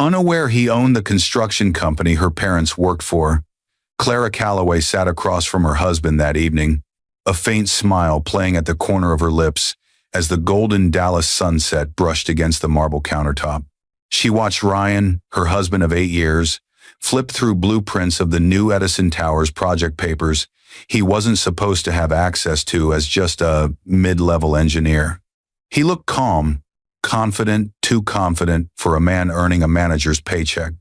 Unaware he owned the construction company her parents worked for, Clara Calloway sat across from her husband that evening, a faint smile playing at the corner of her lips as the golden Dallas sunset brushed against the marble countertop. She watched Ryan, her husband of 8 years, flip through blueprints of the new Edison Towers project papers he wasn't supposed to have access to as just a mid-level engineer. He looked calm, confident, too confident for a man earning a manager's paycheck.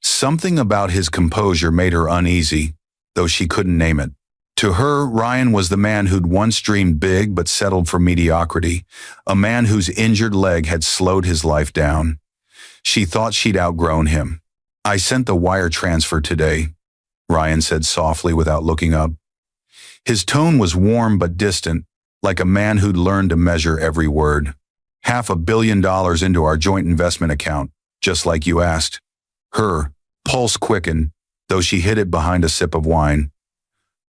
Something about his composure made her uneasy, though she couldn't name it. To her, Ryan was the man who'd once dreamed big but settled for mediocrity, a man whose injured leg had slowed his life down. She thought she'd outgrown him. "I sent the wire transfer today," Ryan said softly without looking up. His tone was warm but distant, like a man who'd learned to measure every word. "$500 million into our joint investment account, just like you asked." Her pulse quickened, though she hid it behind a sip of wine.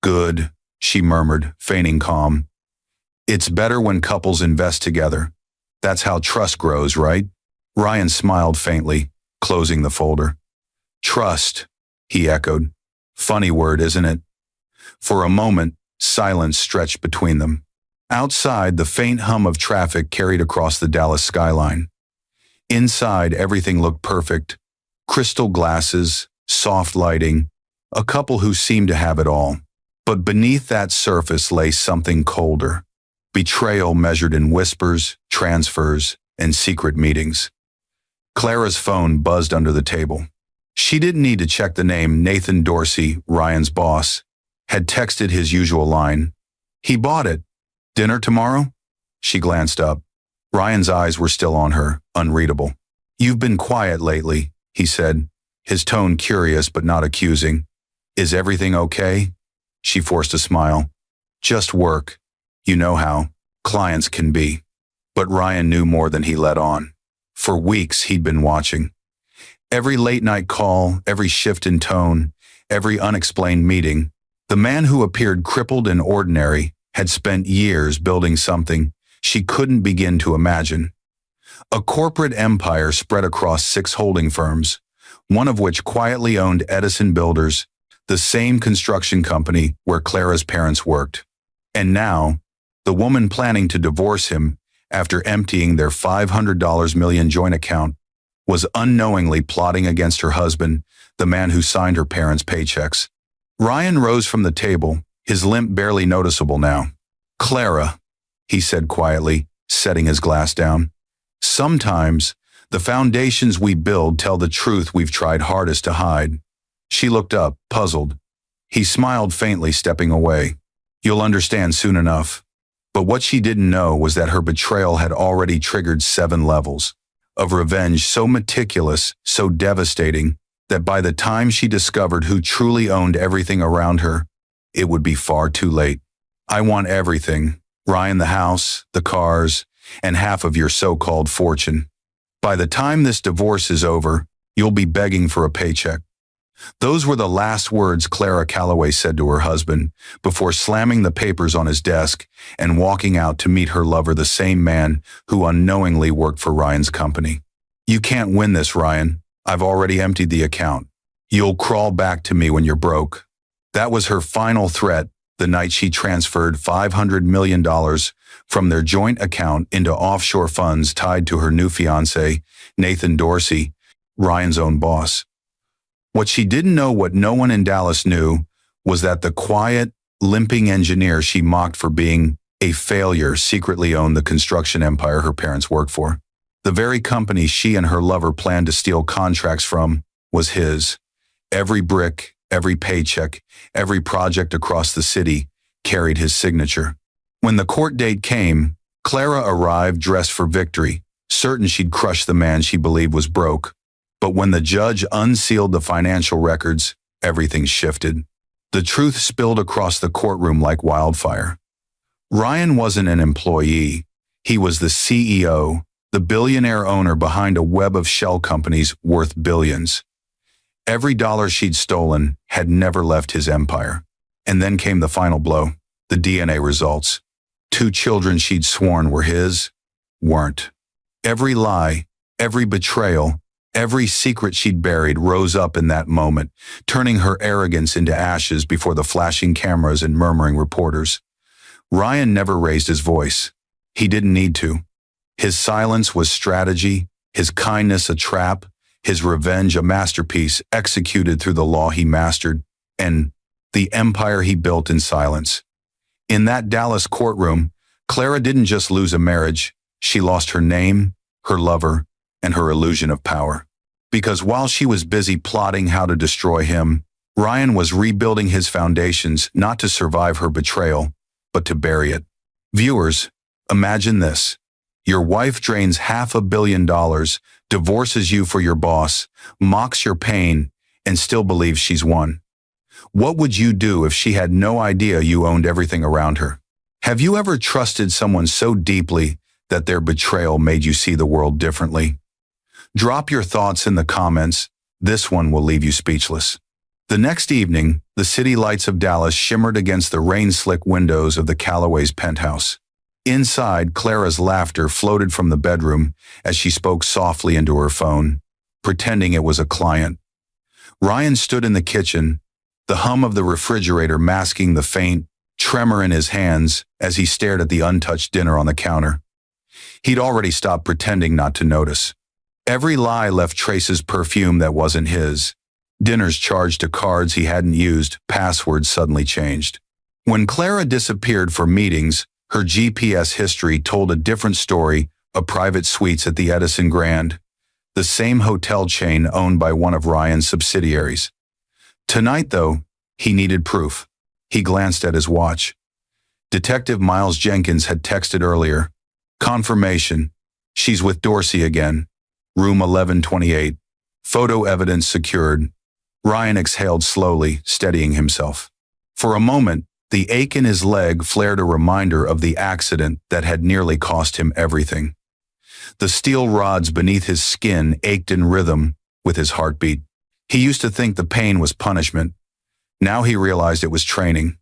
"Good," she murmured, feigning calm. "It's better when couples invest together. That's how trust grows, right?" Ryan smiled faintly, closing the folder. "Trust," he echoed. "Funny word, isn't it?" For a moment, silence stretched between them. Outside, the faint hum of traffic carried across the Dallas skyline. Inside, everything looked perfect. Crystal glasses, soft lighting, a couple who seemed to have it all. But beneath that surface lay something colder. Betrayal measured in whispers, transfers, and secret meetings. Clara's phone buzzed under the table. She didn't need to check the name. Nathan Dorsey, Ryan's boss, had texted his usual line. "He bought it. Dinner tomorrow?" She glanced up. Ryan's eyes were still on her, unreadable. "You've been quiet lately," he said, his tone curious but not accusing. "Is everything okay?" She forced a smile. "Just work. You know how clients can be." But Ryan knew more than he let on. For weeks he'd been watching. Every late-night call, every shift in tone, every unexplained meeting. The man who appeared crippled and ordinary had spent years building something she couldn't begin to imagine. A corporate empire spread across 6 holding firms, one of which quietly owned Edison Builders, the same construction company where Clara's parents worked. And now, the woman planning to divorce him after emptying their $500 million joint account was unknowingly plotting against her husband, the man who signed her parents' paychecks. Ryan rose from the table, his limp barely noticeable now. "Clara," he said quietly, setting his glass down. "Sometimes, the foundations we build tell the truth we've tried hardest to hide." She looked up, puzzled. He smiled faintly, stepping away. "You'll understand soon enough." But what she didn't know was that her betrayal had already triggered 7 levels of revenge so meticulous, so devastating, that by the time she discovered who truly owned everything around her, it would be far too late. "I want everything, Ryan, the house, the cars, and half of your so-called fortune. By the time this divorce is over, you'll be begging for a paycheck." Those were the last words Clara Calloway said to her husband before slamming the papers on his desk and walking out to meet her lover, the same man who unknowingly worked for Ryan's company. "You can't win this, Ryan. I've already emptied the account. You'll crawl back to me when you're broke." That was her final threat the night she transferred $500 million from their joint account into offshore funds tied to her new fiancé, Nathan Dorsey, Ryan's own boss. What she didn't know, what no one in Dallas knew, was that the quiet, limping engineer she mocked for being a failure secretly owned the construction empire her parents worked for. The very company she and her lover planned to steal contracts from was his. Every brick, every paycheck, every project across the city carried his signature. When the court date came, Clara arrived dressed for victory, certain she'd crush the man she believed was broke. But when the judge unsealed the financial records, everything shifted. The truth spilled across the courtroom like wildfire. Ryan wasn't an employee. He was the CEO, the billionaire owner behind a web of shell companies worth billions. Every dollar she'd stolen had never left his empire. And then came the final blow, the DNA results. 2 children she'd sworn were his, weren't. Every lie, every betrayal, Every secret she'd buried rose up in that moment, turning her arrogance into ashes before the flashing cameras and murmuring reporters. Ryan never raised his voice. He didn't need to. His silence was strategy, his kindness a trap, his revenge a masterpiece executed through the law he mastered, and the empire he built in silence. In that Dallas courtroom, Clara didn't just lose a marriage, she lost her name, her lover, and her illusion of power. Because while she was busy plotting how to destroy him, Ryan was rebuilding his foundations not to survive her betrayal, but to bury it. Viewers, imagine this. Your wife drains $500 million, divorces you for your boss, mocks your pain, and still believes she's won. What would you do if she had no idea you owned everything around her? Have you ever trusted someone so deeply that their betrayal made you see the world differently? Drop your thoughts in the comments. This one will leave you speechless. The next evening, the city lights of Dallas shimmered against the rain-slick windows of the Callaway's penthouse. Inside, Clara's laughter floated from the bedroom as she spoke softly into her phone, pretending it was a client. Ryan stood in the kitchen, the hum of the refrigerator masking the faint tremor in his hands as he stared at the untouched dinner on the counter. He'd already stopped pretending not to notice. Every lie left traces perfume that wasn't his. Dinners charged to cards he hadn't used, passwords suddenly changed. When Clara disappeared for meetings, her GPS history told a different story of private suites at the Edison Grand, the same hotel chain owned by one of Ryan's subsidiaries. Tonight, though, he needed proof. He glanced at his watch. Detective Miles Jenkins had texted earlier. Confirmation. She's with Dorsey again. Room 1128. Photo evidence secured. Ryan exhaled slowly, steadying himself. For a moment, the ache in his leg flared a reminder of the accident that had nearly cost him everything. The steel rods beneath his skin ached in rhythm with his heartbeat. He used to think the pain was punishment. Now he realized it was training.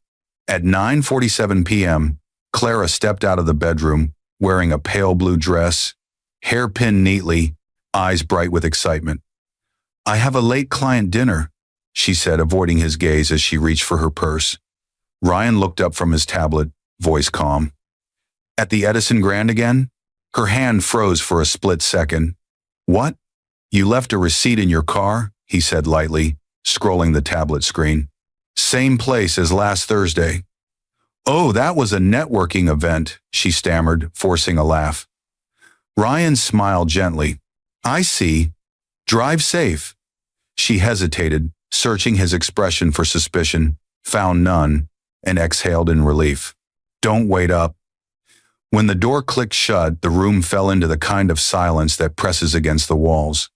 At 9:47 p.m., Clara stepped out of the bedroom, wearing a pale blue dress, hair pinned neatly, eyes bright with excitement. "I have a late client dinner," she said, avoiding his gaze as she reached for her purse. Ryan looked up from his tablet, voice calm. "At the Edison Grand again?" Her hand froze for a split second. "What? You left a receipt in your car?" he said lightly, scrolling the tablet screen. "Same place as last Thursday." "Oh, that was a networking event," she stammered, forcing a laugh. Ryan smiled gently. "I see. Drive safe." She hesitated, searching his expression for suspicion, found none, and exhaled in relief. "Don't wait up." When the door clicked shut, the room fell into the kind of silence that presses against the walls.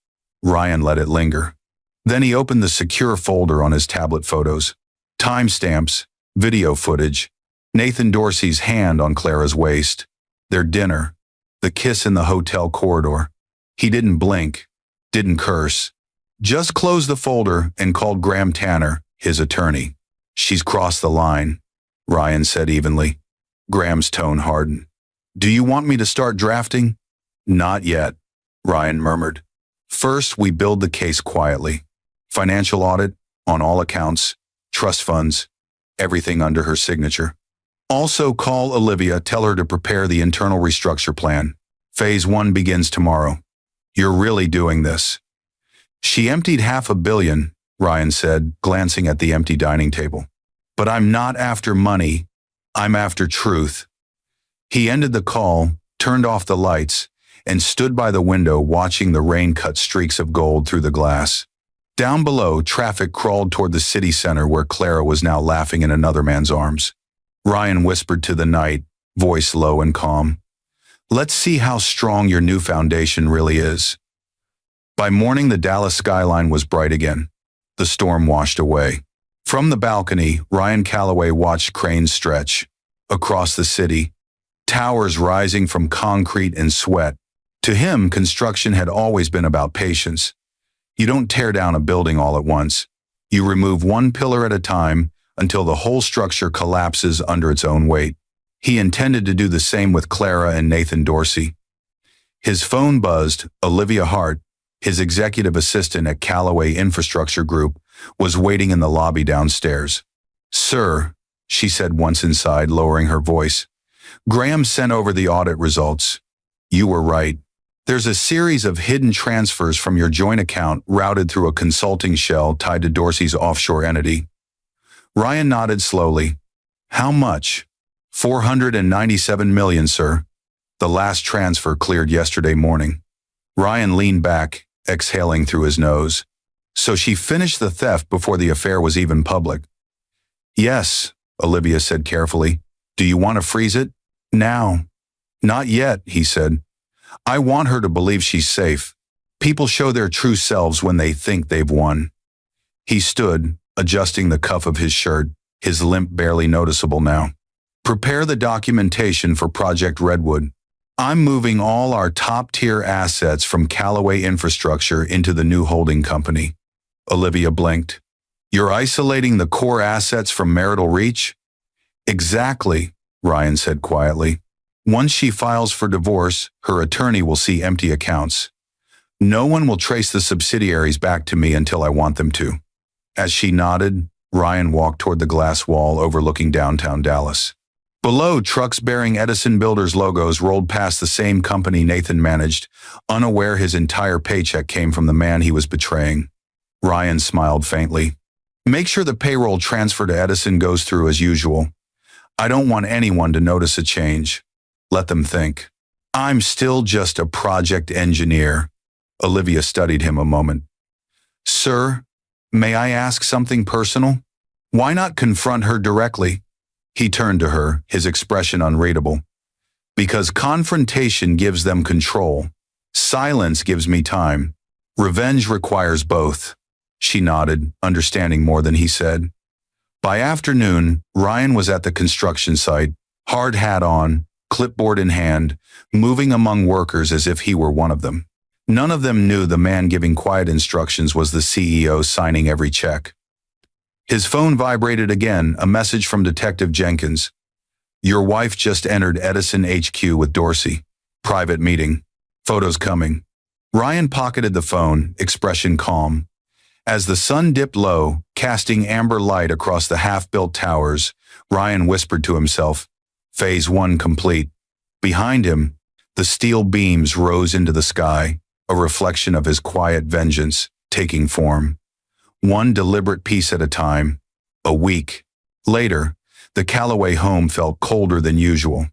Ryan let it linger. Then he opened the secure folder on his tablet photos. Timestamps, video footage, Nathan Dorsey's hand on Clara's waist, their dinner, the kiss in the hotel corridor. He didn't blink, didn't curse. Just closed the folder and called Graham Tanner, his attorney. "She's crossed the line," Ryan said evenly. Graham's tone hardened. "Do you want me to start drafting?" "Not yet," Ryan murmured. "First, we build the case quietly. Financial audit, on all accounts, trust funds, everything under her signature. Also call Olivia, tell her to prepare the internal restructure plan. Phase 1 begins tomorrow. You're really doing this." "She emptied $500 million," Ryan said, glancing at the empty dining table. "But I'm not after money. I'm after truth." He ended the call, turned off the lights, and stood by the window watching the rain cut streaks of gold through the glass. Down below, traffic crawled toward the city center where Clara was now laughing in another man's arms. Ryan whispered to the night, voice low and calm. "Let's see how strong your new foundation really is." By morning, the Dallas skyline was bright again. The storm washed away. From the balcony, Ryan Callaway watched cranes stretch across the city, towers rising from concrete and sweat. To him, construction had always been about patience. You don't tear down a building all at once. You remove one pillar at a time until the whole structure collapses under its own weight. He intended to do the same with Clara and Nathan Dorsey. His phone buzzed. Olivia Hart, his executive assistant at Callaway Infrastructure Group, was waiting in the lobby downstairs. "Sir," she said once inside, lowering her voice, "Graham sent over the audit results. You were right. There's a series of hidden transfers from your joint account routed through a consulting shell tied to Dorsey's offshore entity." Ryan nodded slowly. "How much?" $497 million, sir. The last transfer cleared yesterday morning." Ryan leaned back, exhaling through his nose. "So she finished the theft before the affair was even public?" "Yes," Olivia said carefully. "Do you want to freeze it?" "Now." "Not yet," he said. "I want her to believe she's safe. People show their true selves when they think they've won." He stood, adjusting the cuff of his shirt, his limp barely noticeable now. "Prepare the documentation for Project Redwood. I'm moving all our top-tier assets from Callaway Infrastructure into the new holding company." Olivia blinked. "You're isolating the core assets from Marital Reach?" "Exactly," Ryan said quietly. "Once she files for divorce, her attorney will see empty accounts. No one will trace the subsidiaries back to me until I want them to." As she nodded, Ryan walked toward the glass wall overlooking downtown Dallas. Below, trucks bearing Edison Builders logos rolled past the same company Nathan managed, unaware his entire paycheck came from the man he was betraying. Ryan smiled faintly. "Make sure the payroll transfer to Edison goes through as usual. I don't want anyone to notice a change. Let them think, I'm still just a project engineer." Olivia studied him a moment. "Sir, may I ask something personal?" "Why not confront her directly?" He turned to her, his expression unreadable. "Because confrontation gives them control. Silence gives me time. Revenge requires both." She nodded, understanding more than he said. By afternoon, Ryan was at the construction site, hard hat on, clipboard in hand, moving among workers as if he were one of them. None of them knew the man giving quiet instructions was the CEO signing every check. His phone vibrated again, a message from Detective Jenkins. "Your wife just entered Edison HQ with Dorsey. Private meeting. Photos coming." Ryan pocketed the phone, expression calm. As the sun dipped low, casting amber light across the half-built towers, Ryan whispered to himself, "Phase 1 complete." Behind him, the steel beams rose into the sky, a reflection of his quiet vengeance, taking form. One deliberate piece at a time. A week later, the Callaway home felt colder than usual.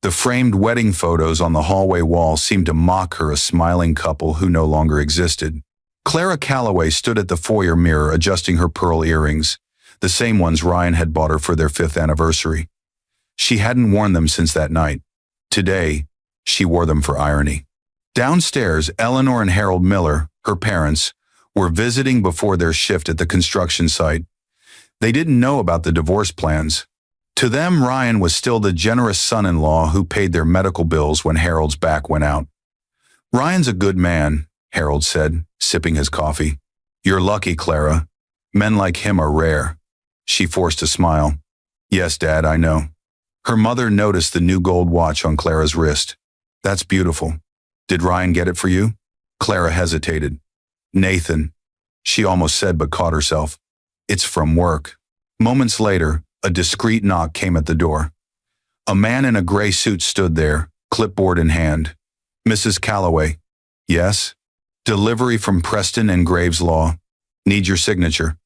The framed wedding photos on the hallway wall seemed to mock her, a smiling couple who no longer existed. Clara Callaway stood at the foyer mirror adjusting her pearl earrings, the same ones Ryan had bought her for their 5th anniversary. She hadn't worn them since that night. Today, she wore them for irony. Downstairs, Eleanor and Harold Miller, her parents, were visiting before their shift at the construction site. They didn't know about the divorce plans. To them, Ryan was still the generous son-in-law who paid their medical bills when Harold's back went out. "Ryan's a good man," Harold said, sipping his coffee. "You're lucky, Clara. Men like him are rare." She forced a smile. "Yes, Dad, I know." Her mother noticed the new gold watch on Clara's wrist. "That's beautiful. Did Ryan get it for you?" Clara hesitated. "Nathan," she almost said but caught herself. "It's from work." Moments later, a discreet knock came at the door. A man in a gray suit stood there, clipboard in hand. "Mrs. Callaway." "Yes?" "Delivery from Preston and Graves Law. Need your signature."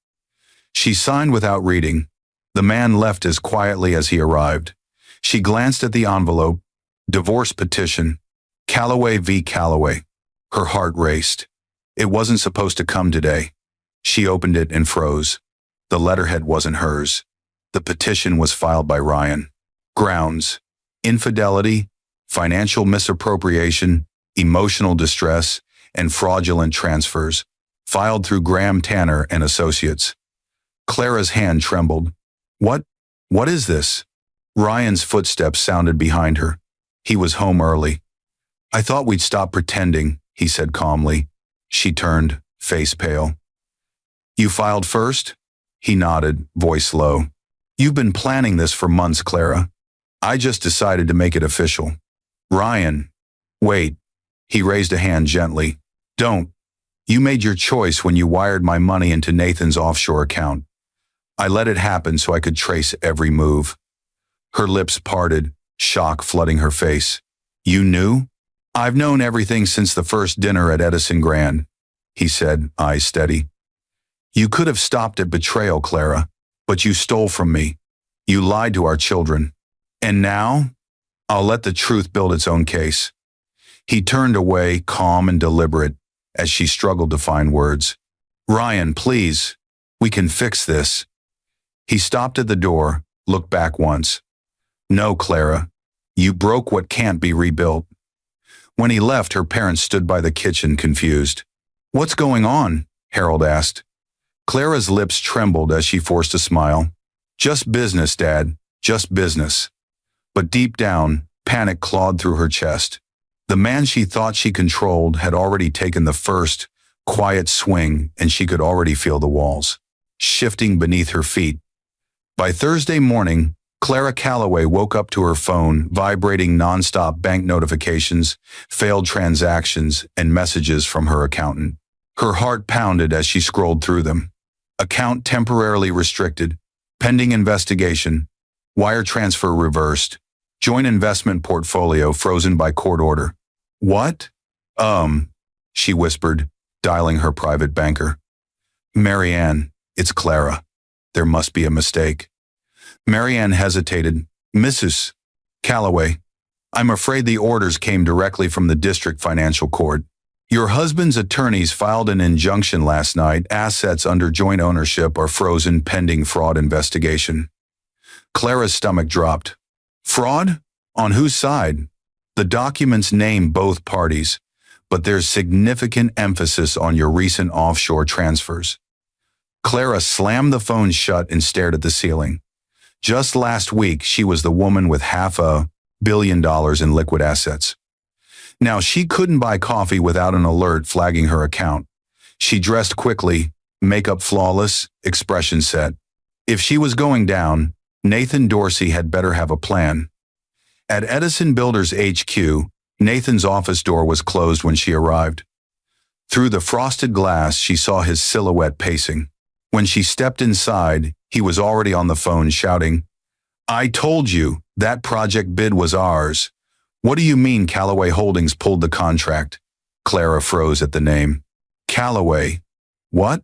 She signed without reading. The man left as quietly as he arrived. She glanced at the envelope. Divorce petition. Callaway v. Callaway. Her heart raced. It wasn't supposed to come today. She opened it and froze. The letterhead wasn't hers. The petition was filed by Ryan. Grounds: infidelity, financial misappropriation, emotional distress, and fraudulent transfers. Filed through Graham Tanner and Associates. Clara's hand trembled. What is this?" Ryan's footsteps sounded behind her. He was home early. "I thought we'd stop pretending," he said calmly. She turned, face pale. "You filed first?" He nodded, voice low. "You've been planning this for months, Clara. I just decided to make it official." "Ryan." "Wait." He raised a hand gently. "Don't. You made your choice when you wired my money into Nathan's offshore account. I let it happen so I could trace every move. Her lips parted, shock flooding her face. You knew? I've known everything since the first dinner at Edison Grand, he said, eyes steady. You could have stopped at betrayal, Clara, but you stole from me. You lied to our children. And now? I'll let the truth build its own case. He turned away, calm and deliberate, as she struggled to find words. Ryan, please. We can fix this. He stopped at the door, looked back once. No, Clara. You broke what can't be rebuilt. When he left, her parents stood by the kitchen, confused. What's going on? Harold asked. Clara's lips trembled as she forced a smile. Just business, Dad. Just business. But deep down, panic clawed through her chest. The man she thought she controlled had already taken the first, quiet swing, and she could already feel the walls shifting beneath her feet. By Thursday morning, Clara Calloway woke up to her phone vibrating nonstop bank notifications, failed transactions, and messages from her accountant. Her heart pounded as she scrolled through them. Account temporarily restricted, pending investigation, wire transfer reversed, joint investment portfolio frozen by court order. What? She whispered, dialing her private banker. Marianne, it's Clara. There must be a mistake. Marianne hesitated. Mrs. Calloway, I'm afraid the orders came directly from the district financial court. Your husband's attorneys filed an injunction last night. Assets under joint ownership are frozen pending fraud investigation. Clara's stomach dropped. Fraud? On whose side? The documents name both parties, but there's significant emphasis on your recent offshore transfers. Clara slammed the phone shut and stared at the ceiling. Just last week, she was the woman with $500 million in liquid assets. Now, she couldn't buy coffee without an alert flagging her account. She dressed quickly, makeup flawless, expression set. If she was going down, Nathan Dorsey had better have a plan. At Edison Builders HQ, Nathan's office door was closed when she arrived. Through the frosted glass, she saw his silhouette pacing. When she stepped inside, he was already on the phone shouting, I told you, that project bid was ours. What do you mean Calloway Holdings pulled the contract? Clara froze at the name. Calloway? What?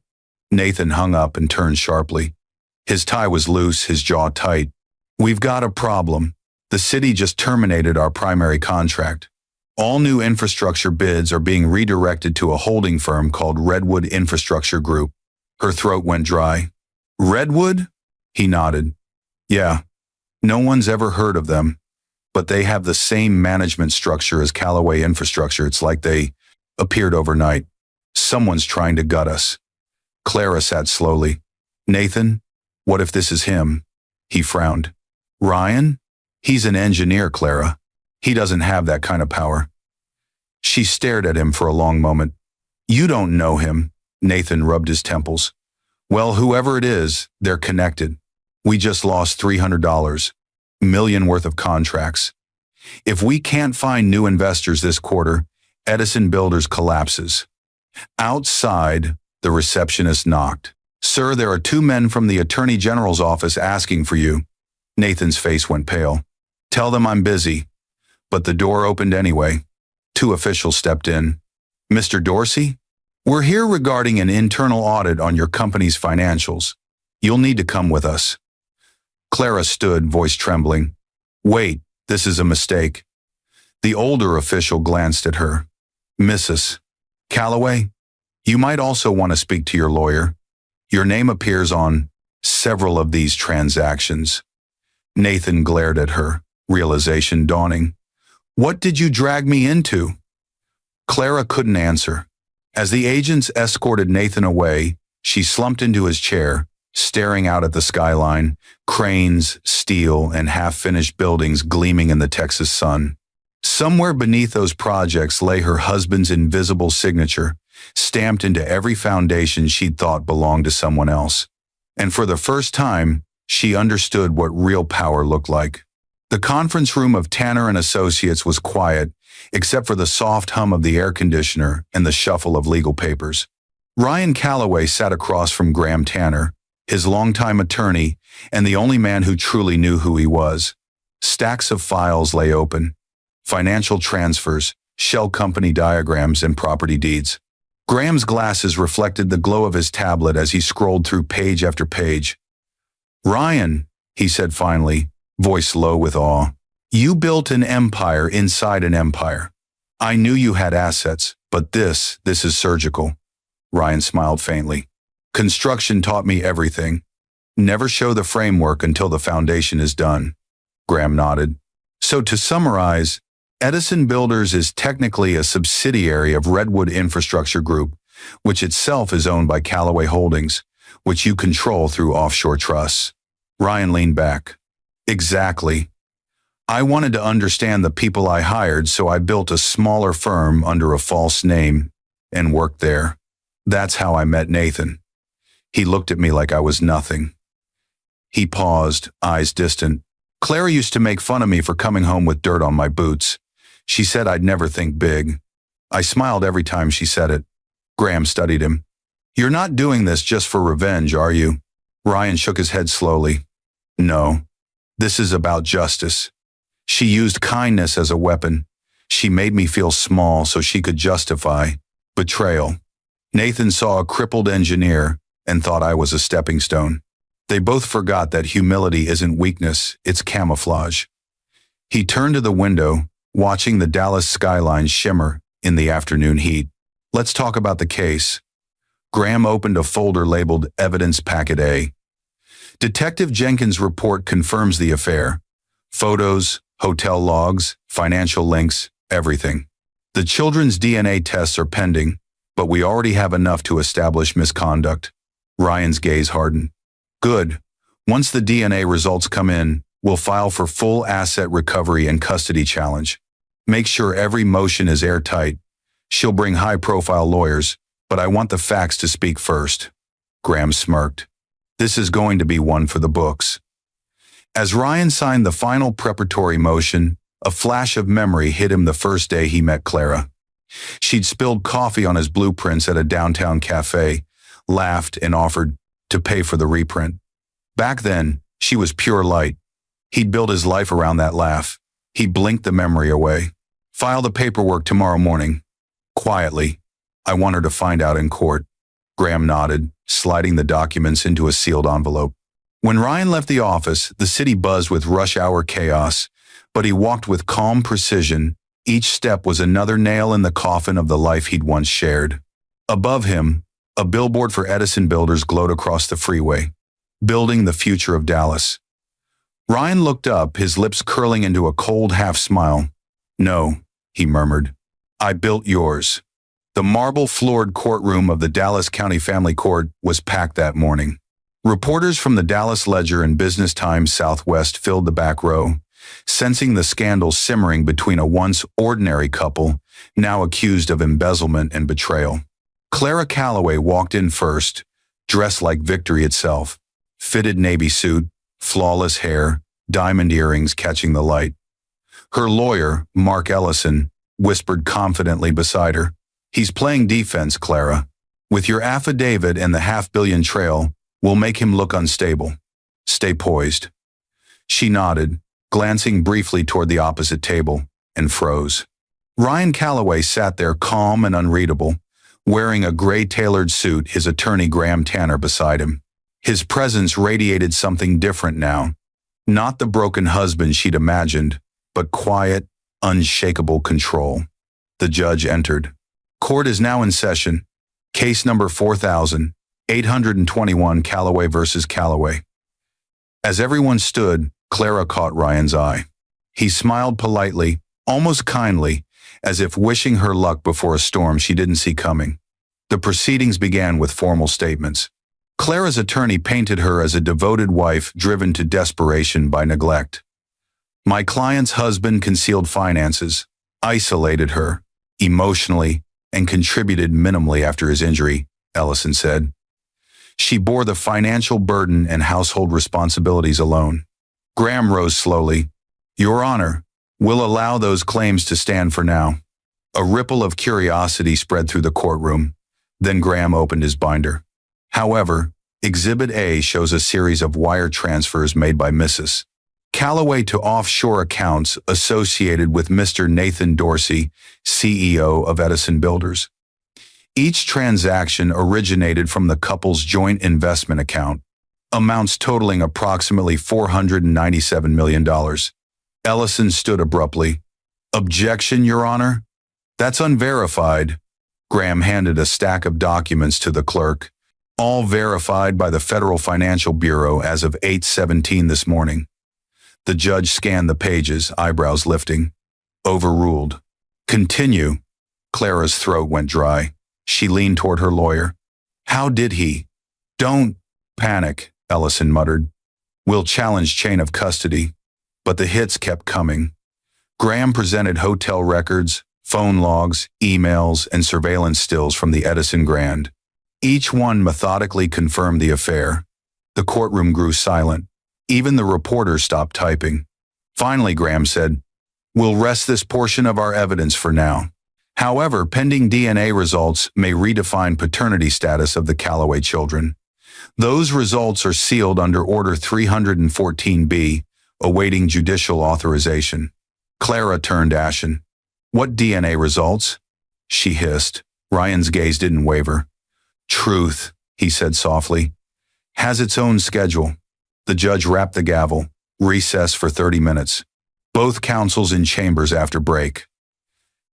Nathan hung up and turned sharply. His tie was loose, his jaw tight. We've got a problem. The city just terminated our primary contract. All new infrastructure bids are being redirected to a holding firm called Redwood Infrastructure Group. Her throat went dry. Redwood? He nodded. Yeah, no one's ever heard of them, but they have the same management structure as Calloway Infrastructure. It's like they appeared overnight. Someone's trying to gut us. Clara sat slowly. Nathan, what if this is him? He frowned. Ryan? He's an engineer, Clara. He doesn't have that kind of power. She stared at him for a long moment. You don't know him. Nathan rubbed his temples. Well, whoever it is, they're connected. We just lost $300 million worth of contracts. If we can't find new investors this quarter, Edison Builders collapses. Outside, the receptionist knocked. Sir, there are 2 men from the Attorney General's office asking for you. Nathan's face went pale. Tell them I'm busy. But the door opened anyway. 2 officials stepped in. Mr. Dorsey? We're here regarding an internal audit on your company's financials. You'll need to come with us. Clara stood, voice trembling. Wait, this is a mistake. The older official glanced at her. Mrs. Calloway, you might also want to speak to your lawyer. Your name appears on several of these transactions. Nathan glared at her, realization dawning. What did you drag me into? Clara couldn't answer. As the agents escorted Nathan away, she slumped into his chair, staring out at the skyline, cranes, steel, and half-finished buildings gleaming in the Texas sun. Somewhere beneath those projects lay her husband's invisible signature, stamped into every foundation she'd thought belonged to someone else. And for the first time, she understood what real power looked like. The conference room of Tanner and Associates was quiet, except for the soft hum of the air conditioner and the shuffle of legal papers. Ryan Calloway sat across from Graham Tanner, his longtime attorney and the only man who truly knew who he was. Stacks of files lay open. Financial transfers, shell company diagrams, and property deeds. Graham's glasses reflected the glow of his tablet as he scrolled through page after page. "Ryan," he said finally, voice low with awe, "you built an empire inside an empire. I knew you had assets, but this is surgical." Ryan smiled faintly. "Construction taught me everything. Never show the framework until the foundation is done." Graham nodded. "So to summarize, Edison Builders is technically a subsidiary of Redwood Infrastructure Group, which itself is owned by Callaway Holdings, which you control through offshore trusts." Ryan leaned back. "Exactly. I wanted to understand the people I hired, so I built a smaller firm under a false name and worked there. That's how I met Nathan." He looked at me like I was nothing. He paused, eyes distant. "Clara used to make fun of me for coming home with dirt on my boots. She said I'd never think big. I smiled every time she said it." Graham studied him. "You're not doing this just for revenge, are you?" Ryan shook his head slowly. "No. This is about justice. She used kindness as a weapon. She made me feel small so she could justify betrayal. Nathan saw a crippled engineer and thought I was a stepping stone. They both forgot that humility isn't weakness, it's camouflage." He turned to the window, watching the Dallas skyline shimmer in the afternoon heat. "Let's talk about the case." Graham opened a folder labeled Evidence Packet A. "Detective Jenkins' report confirms the affair. Photos, hotel logs, financial links, everything. The children's DNA tests are pending, but we already have enough to establish misconduct." Ryan's gaze hardened. "Good. Once the DNA results come in, we'll file for full asset recovery and custody challenge. Make sure every motion is airtight. She'll bring high-profile lawyers, but I want the facts to speak first." Graham smirked. "This is going to be one for the books." As Ryan signed the final preparatory motion, a flash of memory hit him the first day he met Clara. She'd spilled coffee on his blueprints at a downtown cafe, laughed, and offered to pay for the reprint. Back then, she was pure light. He'd built his life around that laugh. He blinked the memory away. "File the paperwork tomorrow morning." Quietly, "I want her to find out in court." Graham nodded, sliding the documents into a sealed envelope. When Ryan left the office, the city buzzed with rush hour chaos, but he walked with calm precision. Each step was another nail in the coffin of the life he'd once shared. Above him, a billboard for Edison Builders glowed across the freeway, "Building the Future of Dallas." Ryan looked up, his lips curling into a cold half-smile. "No," he murmured. "I built yours." The marble-floored courtroom of the Dallas County Family Court was packed that morning. Reporters from the Dallas Ledger and Business Times Southwest filled the back row, sensing the scandal simmering between a once ordinary couple, now accused of embezzlement and betrayal. Clara Calloway walked in first, dressed like victory itself. Fitted navy suit, flawless hair, diamond earrings catching the light. Her lawyer, Mark Ellison, whispered confidently beside her, "He's playing defense, Clara. With your affidavit and the $500 million trail, we'll make him look unstable. Stay poised." She nodded, glancing briefly toward the opposite table, and froze. Ryan Calloway sat there calm and unreadable, wearing a gray tailored suit, his attorney Graham Tanner beside him. His presence radiated something different now. Not the broken husband she'd imagined, but quiet, unshakable control. The judge entered. "Court is now in session. Case number 4821, Calloway versus Calloway." As everyone stood, Clara caught Ryan's eye. He smiled politely, almost kindly, as if wishing her luck before a storm she didn't see coming. The proceedings began with formal statements. Clara's attorney painted her as a devoted wife driven to desperation by neglect. "My client's husband concealed finances, isolated her, emotionally, and contributed minimally after his injury," Ellison said. "She bore the financial burden and household responsibilities alone." Graham rose slowly. "Your Honor, we'll allow those claims to stand for now." A ripple of curiosity spread through the courtroom. Then Graham opened his binder. However, Exhibit A shows a series of wire transfers made by Mrs. Calloway to offshore accounts associated with Mr. Nathan Dorsey, CEO of Edison Builders. Each transaction originated from the couple's joint investment account, amounts totaling approximately $497 million. Ellison stood abruptly. "Objection, Your Honor? That's unverified." Graham handed a stack of documents to the clerk, all verified by the Federal Financial Bureau as of 8:17 this morning. The judge scanned the pages, eyebrows lifting. Overruled. "Continue." Clara's throat went dry. She leaned toward her lawyer. "How did he?" "Don't panic," Ellison muttered. "We'll challenge chain of custody." But the hits kept coming. Graham presented hotel records, phone logs, emails, and surveillance stills from the Edison Grand. Each one methodically confirmed the affair. The courtroom grew silent. Even the reporters stopped typing. Finally, Graham said, "We'll rest this portion of our evidence for now. However, pending DNA results may redefine paternity status of the Calloway children. Those results are sealed under Order 314B, awaiting judicial authorization." Clara turned ashen. "What DNA results?" she hissed. Ryan's gaze didn't waver. "Truth," he said softly, "has its own schedule." The judge rapped the gavel. Recess for 30 minutes. Both counsels in chambers after break.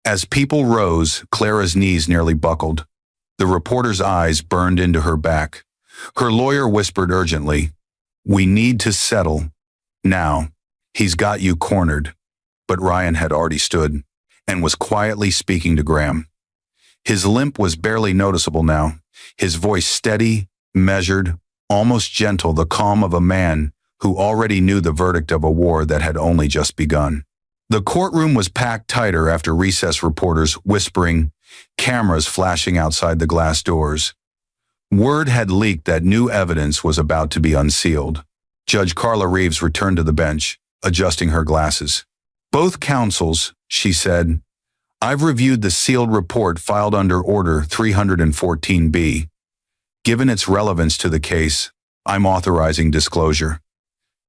As people rose, Clara's knees nearly buckled. The reporter's eyes burned into her back. Her lawyer whispered urgently, "We need to settle. Now. He's got you cornered." But Ryan had already stood and was quietly speaking to Graham. His limp was barely noticeable now, his voice steady, measured, almost gentle, the calm of a man who already knew the verdict of a war that had only just begun. The courtroom was packed tighter after recess, reporters whispering, cameras flashing outside the glass doors. Word had leaked that new evidence was about to be unsealed. Judge Carla Reeves returned to the bench, adjusting her glasses. "Both counsels," she said, "I've reviewed the sealed report filed under Order 314B. Given its relevance to the case, I'm authorizing disclosure."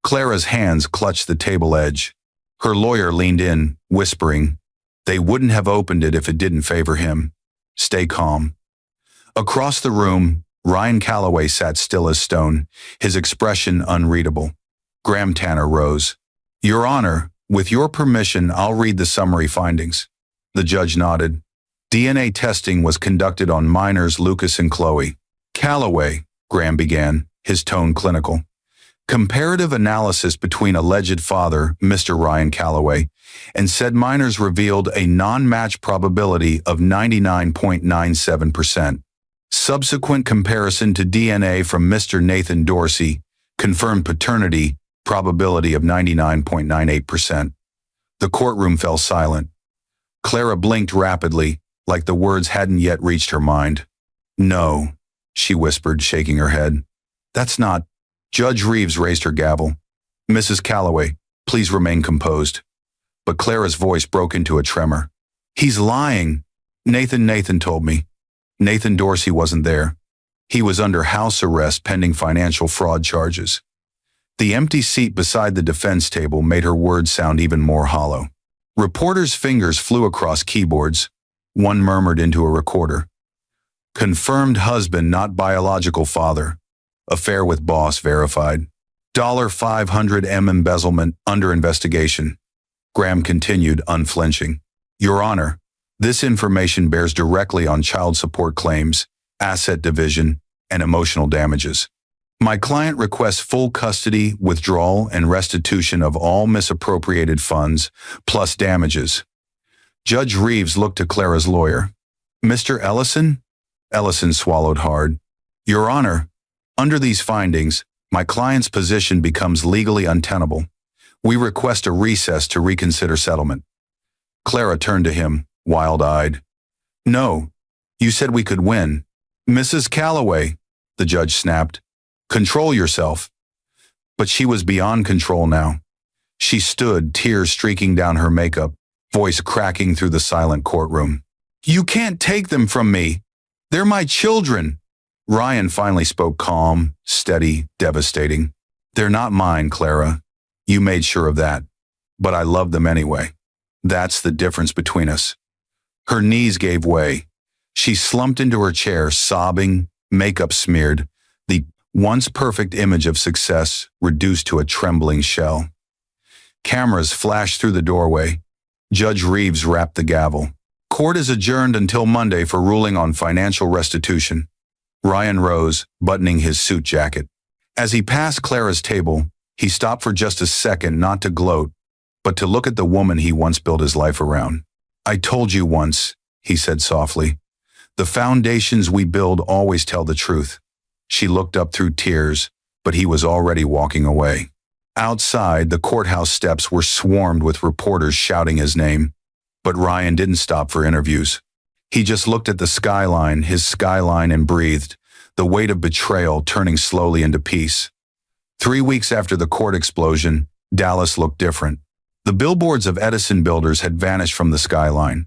Clara's hands clutched the table edge. Her lawyer leaned in, whispering, "They wouldn't have opened it if it didn't favor him. Stay calm." Across the room, Ryan Calloway sat still as stone, his expression unreadable. Graham Tanner rose. "Your Honor, with your permission, I'll read the summary findings." The judge nodded. DNA testing was conducted on minors Lucas and Chloe. "Calloway," Graham began, his tone clinical. "Comparative analysis between alleged father, Mr. Ryan Calloway, and said minors revealed a non-match probability of 99.97%. Subsequent comparison to DNA from Mr. Nathan Dorsey confirmed paternity probability of 99.98%. The courtroom fell silent. Clara blinked rapidly, like the words hadn't yet reached her mind. "No," she whispered, shaking her head. "That's not." Judge Reeves raised her gavel. "Mrs. Calloway, please remain composed." But Clara's voice broke into a tremor. "He's lying. Nathan told me. Nathan Dorsey wasn't there. He was under house arrest pending financial fraud charges." The empty seat beside the defense table made her words sound even more hollow. Reporters' fingers flew across keyboards. One murmured into a recorder. "Confirmed husband, not biological father. Affair with boss verified. $500M embezzlement under investigation." Graham continued, unflinching. "Your Honor, this information bears directly on child support claims, asset division, and emotional damages. My client requests full custody, withdrawal, and restitution of all misappropriated funds, plus damages." Judge Reeves looked to Clara's lawyer. "Mr. Ellison?" Ellison swallowed hard. "Your Honor, under these findings, my client's position becomes legally untenable. We request a recess to reconsider settlement." Clara turned to him, wild-eyed. "No, you said we could win." "Mrs. Calloway," the judge snapped, "control yourself." But she was beyond control now. She stood, tears streaking down her makeup, voice cracking through the silent courtroom. "You can't take them from me." They're my children. Ryan finally spoke calm, steady, devastating. They're not mine, Clara. You made sure of that. But I love them anyway. That's the difference between us. Her knees gave way. She slumped into her chair, sobbing, makeup smeared, the once perfect image of success reduced to a trembling shell. Cameras flashed through the doorway. Judge Reeves rapped the gavel. Court is adjourned until Monday for ruling on financial restitution. Ryan rose, buttoning his suit jacket. As he passed Clara's table, he stopped for just a second, not to gloat, but to look at the woman he once built his life around. I told you once, he said softly. The foundations we build always tell the truth. She looked up through tears, but he was already walking away. Outside, the courthouse steps were swarmed with reporters shouting his name. But Ryan didn't stop for interviews. He just looked at his skyline, and breathed, the weight of betrayal turning slowly into peace. 3 weeks after the court explosion, Dallas looked different. The billboards of Edison builders had vanished from the skyline.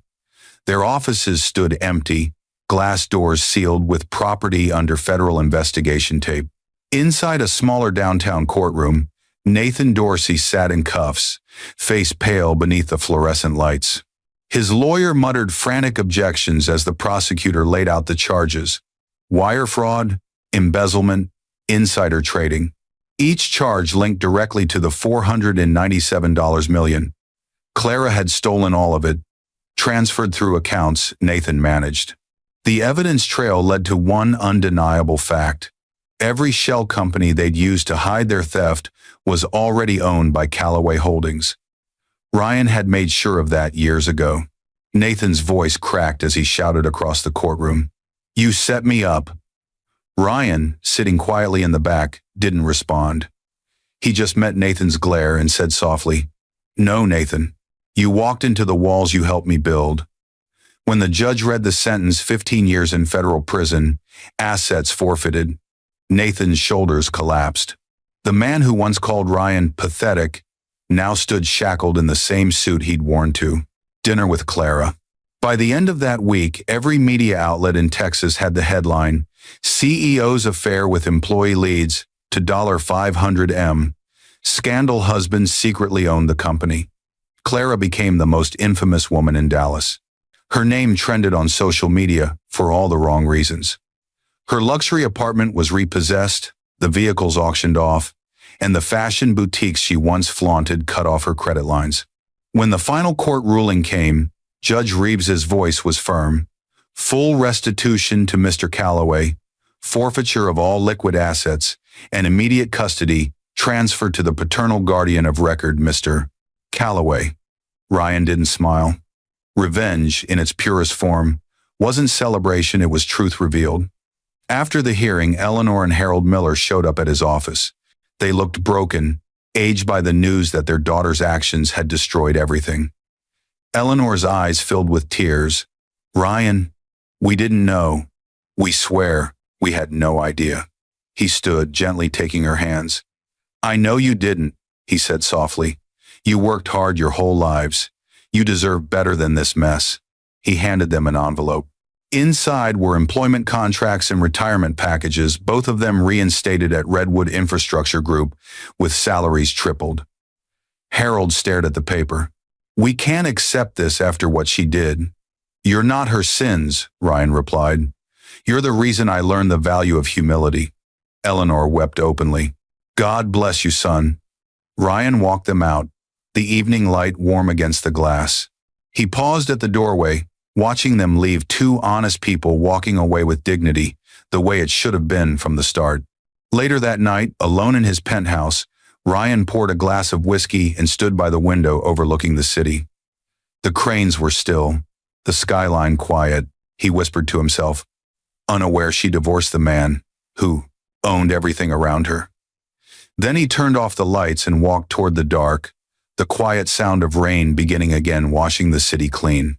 Their offices stood empty, glass doors sealed with property under federal investigation tape. Inside a smaller downtown courtroom, Nathan Dorsey sat in cuffs, face pale beneath the fluorescent lights. His lawyer muttered frantic objections as the prosecutor laid out the charges: wire fraud, embezzlement, insider trading. Each charge linked directly to the $497 million. Clara had stolen all of it, transferred through accounts Nathan managed. The evidence trail led to one undeniable fact. Every shell company they'd used to hide their theft was already owned by Callaway Holdings. Ryan had made sure of that years ago. Nathan's voice cracked as he shouted across the courtroom. You set me up. Ryan, sitting quietly in the back, didn't respond. He just met Nathan's glare and said softly, No, Nathan. You walked into the walls you helped me build. When the judge read the sentence, 15 years in federal prison, assets forfeited, Nathan's shoulders collapsed. The man who once called Ryan pathetic now stood shackled in the same suit he'd worn to dinner with Clara. By the end of that week, every media outlet in Texas had the headline, CEO's affair with employee leads to $500M. Scandal husband secretly owned the company. Clara became the most infamous woman in Dallas. Her name trended on social media for all the wrong reasons. Her luxury apartment was repossessed, the vehicles auctioned off, and the fashion boutiques she once flaunted cut off her credit lines. When the final court ruling came, Judge Reeves's voice was firm. Full restitution to Mr. Callaway, forfeiture of all liquid assets, and immediate custody transferred to the paternal guardian of record, Mr. Callaway. Ryan didn't smile. Revenge, in its purest form, wasn't celebration, it was truth revealed. After the hearing, Eleanor and Harold Miller showed up at his office. They looked broken, aged by the news that their daughter's actions had destroyed everything. Eleanor's eyes filled with tears. Ryan, we didn't know. We swear we had no idea. He stood, gently taking her hands. I know you didn't, he said softly. You worked hard your whole lives. You deserve better than this mess. He handed them an envelope. Inside were employment contracts and retirement packages, both of them reinstated at Redwood Infrastructure Group, with salaries tripled. Harold stared at the paper. We can't accept this after what she did. You're not her sins, Ryan replied. You're the reason I learned the value of humility. Eleanor wept openly. God bless you, son. Ryan walked them out, the evening light warm against the glass. He paused at the doorway, watching them leave, two honest people walking away with dignity, the way it should have been from the start. Later that night, alone in his penthouse, Ryan poured a glass of whiskey and stood by the window overlooking the city. The cranes were still, the skyline quiet. He whispered to himself, unaware she divorced the man who owned everything around her. Then he turned off the lights and walked toward the dark, the quiet sound of rain beginning again washing the city clean.